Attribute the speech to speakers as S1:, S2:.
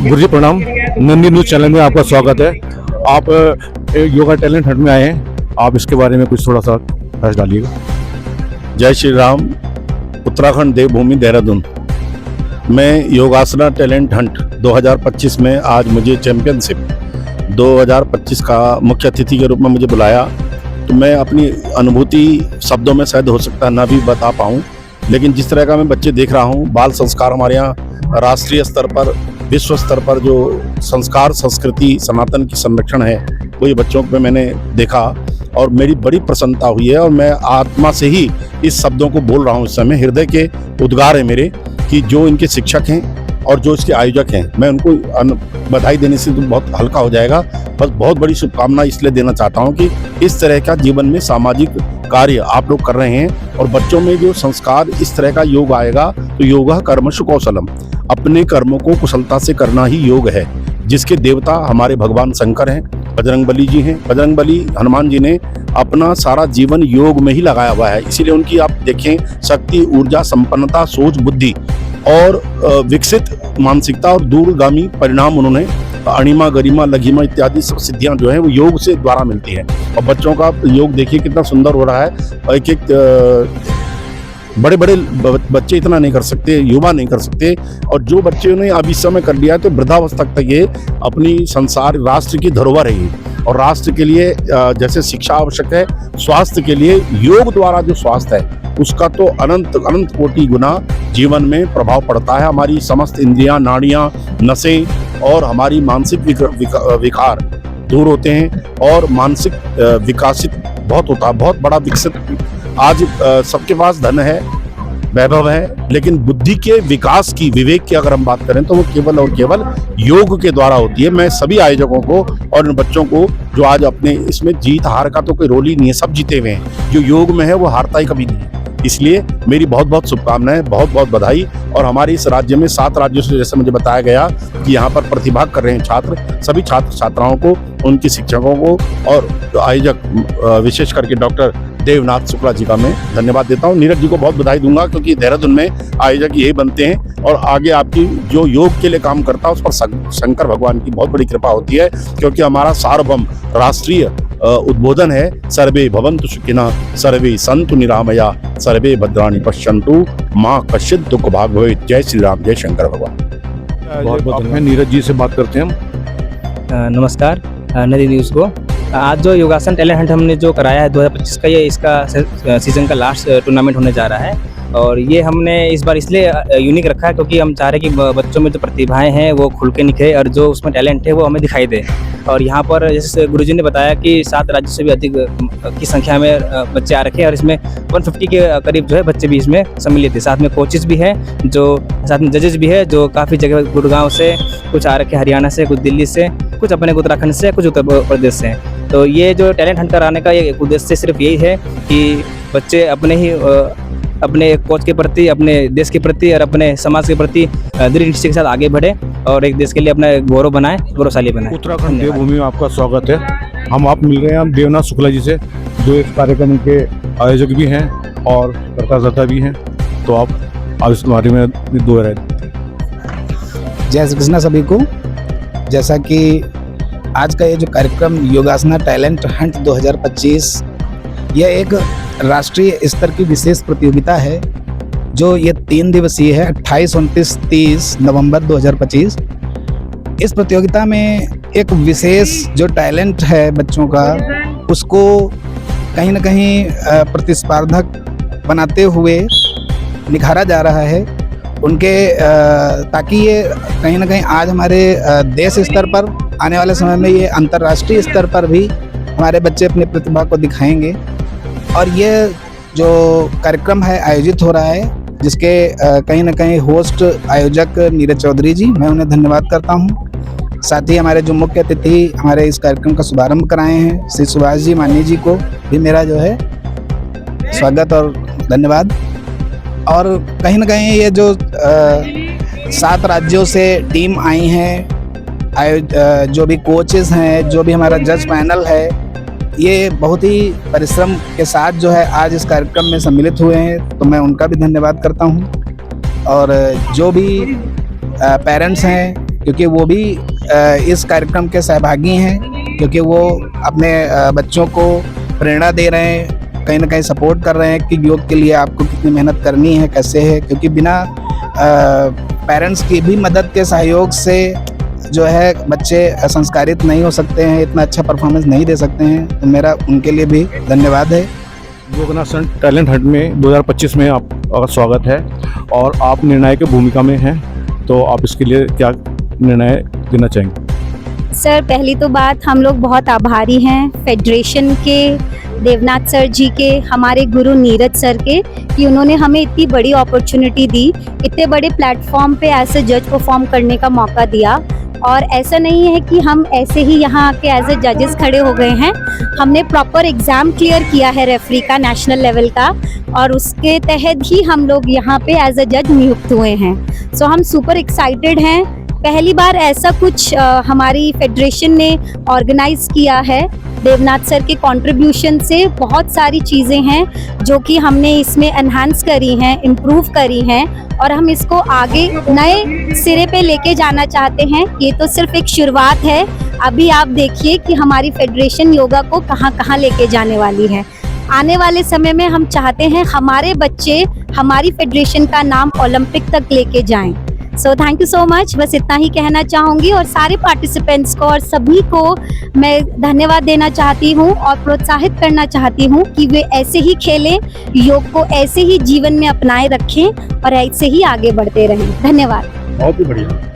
S1: गुरुजी प्रणाम। Nandi news channel में आपका स्वागत है। आप योगा टैलेंट हंट में आए हैं, आप इसके बारे में कुछ थोड़ा सा प्रकाश डालिएगा।
S2: जय श्री राम। उत्तराखंड देवभूमि देहरादून में योगासना टैलेंट हंट 2025 में आज मुझे चैंपियनशिप 2025 का मुख्य अतिथि के रूप में मुझे बुलाया। तो मैं अपनी अनुभूति शब्दों में शायद हो सकता है ना भी बता पाऊँ, लेकिन जिस तरह का मैं बच्चे देख रहा हूँ, बाल संस्कार हमारे यहाँ राष्ट्रीय स्तर पर, विश्व स्तर पर जो संस्कार संस्कृति सनातन की संरक्षण है वो ये बच्चों पे मैंने देखा और मेरी बड़ी प्रसन्नता हुई है। और मैं आत्मा से ही इस शब्दों को बोल रहा हूँ इस समय। हृदय के उद्गार है मेरे कि जो इनके शिक्षक हैं और जो इसके आयोजक हैं, मैं उनको बधाई देने से तो बहुत हल्का हो जाएगा। बस बहुत बड़ी शुभकामना इसलिए देना चाहता हूँ कि इस तरह का जीवन में सामाजिक कार्य आप लोग कर रहे हैं और बच्चों में जो संस्कार इस तरह का योग आएगा तो योगा कर्मशु कौशलम, अपने कर्मों को कुशलता से करना ही योग है, जिसके देवता हमारे भगवान शंकर हैं, बजरंगबली जी हैं। बजरंगबली हनुमान जी ने अपना सारा जीवन योग में ही लगाया हुआ है, इसीलिए उनकी आप देखें शक्ति, ऊर्जा, संपन्नता, सोच, बुद्धि और विकसित मानसिकता और दूरगामी परिणाम उन्होंने अणिमा, गरिमा, लघिमा इत्यादि सब सिद्धियां जो है वो योग से द्वारा मिलती हैं। और बच्चों का योग देखिए कितना सुंदर हो रहा है। एक बड़े बड़े बच्चे इतना नहीं कर सकते, युवा नहीं कर सकते, और जो बच्चे ने अब इस समय कर लिया है तो वृद्धावस्था तक ये अपनी संसार राष्ट्र की धरोहर है। और राष्ट्र के लिए जैसे शिक्षा आवश्यक है, स्वास्थ्य के लिए योग द्वारा जो स्वास्थ्य है उसका तो अनंत अनंत कोटि गुना जीवन में प्रभाव पड़ता है। हमारी समस्त इंद्रियां, नाड़ियां, नसें और हमारी मानसिक विकार दूर होते हैं और मानसिक विकासित बहुत होता है, बहुत बड़ा विकसित। आज सबके पास धन है, वैभव है, लेकिन बुद्धि के विकास की, विवेक की अगर हम बात करें तो वो केवल और केवल योग के द्वारा होती है। मैं सभी आयोजकों को और इन बच्चों को जो आज अपने इसमें जीत हार का तो कोई रोल ही नहीं है, सब जीते हुए हैं। जो योग में है वो हारता ही कभी नहीं है। इसलिए मेरी बहुत बहुत शुभकामनाएं, बहुत बहुत बधाई। और हमारे इस राज्य में 7 राज्यों से जैसे मुझे बताया गया कि यहाँ पर प्रतिभाग कर रहे हैं छात्र, सभी छात्र छात्राओं को, उनके शिक्षकों को और आयोजक विशेष करके डॉक्टर देवनाथ शुक्ला जी का मैं धन्यवाद देता हूँ। नीरज जी को बहुत बधाई दूंगा क्योंकि देहरादून में आयोजक यही बनते हैं और आगे आपकी जो योग के लिए काम करता है उस पर शंकर भगवान की बहुत बड़ी कृपा होती है, क्योंकि हमारा सार्वभौम राष्ट्रीय उद्बोधन है सर्वे भवन्तु सुखिनः, सर्वे सन्तु निरामया, सर्वे भद्राणि पश्यन्तु, माँ कश्चित् दुःख भाग् भवेत्। जय श्री राम, जय शंकर भगवान।
S1: बहुत बहुत नीरज जी से बात करते हैं हम।
S3: नमस्कार नदी न्यूज़ को। आज जो योगासन टैलेंट हंट हमने जो कराया है 2025 का, ये इसका सीजन का लास्ट टूर्नामेंट होने जा रहा है। और ये हमने इस बार इसलिए यूनिक रखा है क्योंकि हम चाह रहे हैं कि बच्चों में जो प्रतिभाएं हैं वो खुल के निखरे और जो उसमें टैलेंट है वो हमें दिखाई दे। और यहाँ पर जैसे गुरुजी ने बताया कि 7 राज्यों से भी अधिक की संख्या में बच्चे आ रखे हैं और इसमें 150 के करीब जो है बच्चे भी इसमें सम्मिलित है। साथ में कोचेस भी हैं, जो साथ में जजेस भी है, जो काफ़ी जगह गुड़गांव से कुछ आ रखे, हरियाणा से, कुछ दिल्ली से, कुछ अपने उत्तराखंड से, कुछ उत्तर प्रदेश से। तो ये जो टैलेंट हंट कराने का ये उद्देश्य सिर्फ यही है कि बच्चे अपने कोच के प्रति, अपने देश के प्रति और अपने समाज के प्रति दृढ़ निश्चय के साथ आगे बढ़े और एक देश के लिए अपना गौरव बनाए, गौरवशाली बनाए।
S1: उत्तराखंड देवभूमि में आपका स्वागत है। आप मिल रहे हैं हम देवनाथ शुक्ला जी से, जो इस कार्यक्रम के आयोजक भी हैं और कर्ता भी हैं। तो आप इस बारे में दो राय।
S4: जय श्री कृष्णा सभी को। जैसा कि आज का ये जो कार्यक्रम योगासना टैलेंट हंट 2025, यह एक राष्ट्रीय स्तर की विशेष प्रतियोगिता है जो ये 3 दिवसीय है, 28, 29, 30 नवंबर 2025। इस प्रतियोगिता में एक विशेष जो टैलेंट है बच्चों का, उसको कहीं ना कहीं प्रतिस्पर्धक बनाते हुए निखारा जा रहा है उनके, ताकि ये कहीं ना कहीं आज हमारे देश स्तर पर, आने वाले समय में ये अंतर्राष्ट्रीय स्तर पर भी हमारे बच्चे अपनी प्रतिभा को दिखाएंगे। और ये जो कार्यक्रम है आयोजित हो रहा है, जिसके कहीं ना कहीं होस्ट आयोजक नीरज चौधरी जी, मैं उन्हें धन्यवाद करता हूँ। साथ ही हमारे जो मुख्य अतिथि हमारे इस कार्यक्रम का शुभारंभ कराए हैं श्री सुभाष जी मान्य जी को भी मेरा जो है स्वागत और धन्यवाद। और कहीं ना कहीं ये जो 7 राज्यों से टीम आई हैं, जो भी कोचेस हैं, जो भी हमारा जज पैनल है, ये बहुत ही परिश्रम के साथ जो है आज इस कार्यक्रम में सम्मिलित हुए हैं, तो मैं उनका भी धन्यवाद करता हूं। और जो भी पेरेंट्स हैं, क्योंकि वो भी इस कार्यक्रम के सहभागी हैं, क्योंकि वो अपने बच्चों को प्रेरणा दे रहे हैं, कहीं ना कहीं सपोर्ट कर रहे हैं कि योग के लिए आपको कितनी मेहनत करनी है, कैसे है, क्योंकि बिना पेरेंट्स की भी मदद के सहयोग से जो है बच्चे संस्कारित नहीं हो सकते हैं, इतना अच्छा परफॉर्मेंस नहीं दे सकते हैं। तो मेरा उनके लिए भी धन्यवाद है।
S1: योगासन टैलेंट हंट में 2025 में आपका स्वागत है और आप निर्णायक भूमिका में हैं, तो आप इसके लिए क्या निर्णय देना चाहेंगे?
S5: सर, पहली तो बात, हम लोग बहुत आभारी हैं फेडरेशन के, देवनाथ सर जी के, हमारे गुरु नीरज सर के, कि उन्होंने हमें इतनी बड़ी अपॉर्चुनिटी दी, इतने बड़े प्लेटफॉर्म पे एज ए जज परफॉर्म करने का मौका दिया। और ऐसा नहीं है कि हम ऐसे ही यहाँ आके एज ए जजेस खड़े हो गए हैं, हमने प्रॉपर एग्ज़ाम क्लियर किया है रेफरी का, नेशनल लेवल का, और उसके तहत ही हम लोग यहाँ पे एज ए जज नियुक्त हुए हैं। सो हम सुपर एक्साइटेड हैं। पहली बार ऐसा कुछ हमारी फेडरेशन ने ऑर्गेनाइज किया है। देवनाथ सर के कंट्रीब्यूशन से बहुत सारी चीज़ें हैं जो कि हमने इसमें एनहांस करी हैं, इम्प्रूव करी हैं, और हम इसको आगे नए सिरे पे लेके जाना चाहते हैं। ये तो सिर्फ एक शुरुआत है, अभी आप देखिए कि हमारी फेडरेशन योगा को कहाँ कहाँ लेके जाने वाली है। आने वाले समय में हम चाहते हैं हमारे बच्चे हमारी फेडरेशन का नाम ओलंपिक तक लेके जाएं। So thank you so much, बस इतना ही कहना चाहूँगी, और सारे पार्टिसिपेंट्स को और सभी को मैं धन्यवाद देना चाहती हूँ और प्रोत्साहित करना चाहती हूँ कि वे ऐसे ही खेलें, योग को ऐसे ही जीवन में अपनाए रखें और ऐसे ही आगे बढ़ते रहें। धन्यवाद।
S1: बहुत ही बढ़िया।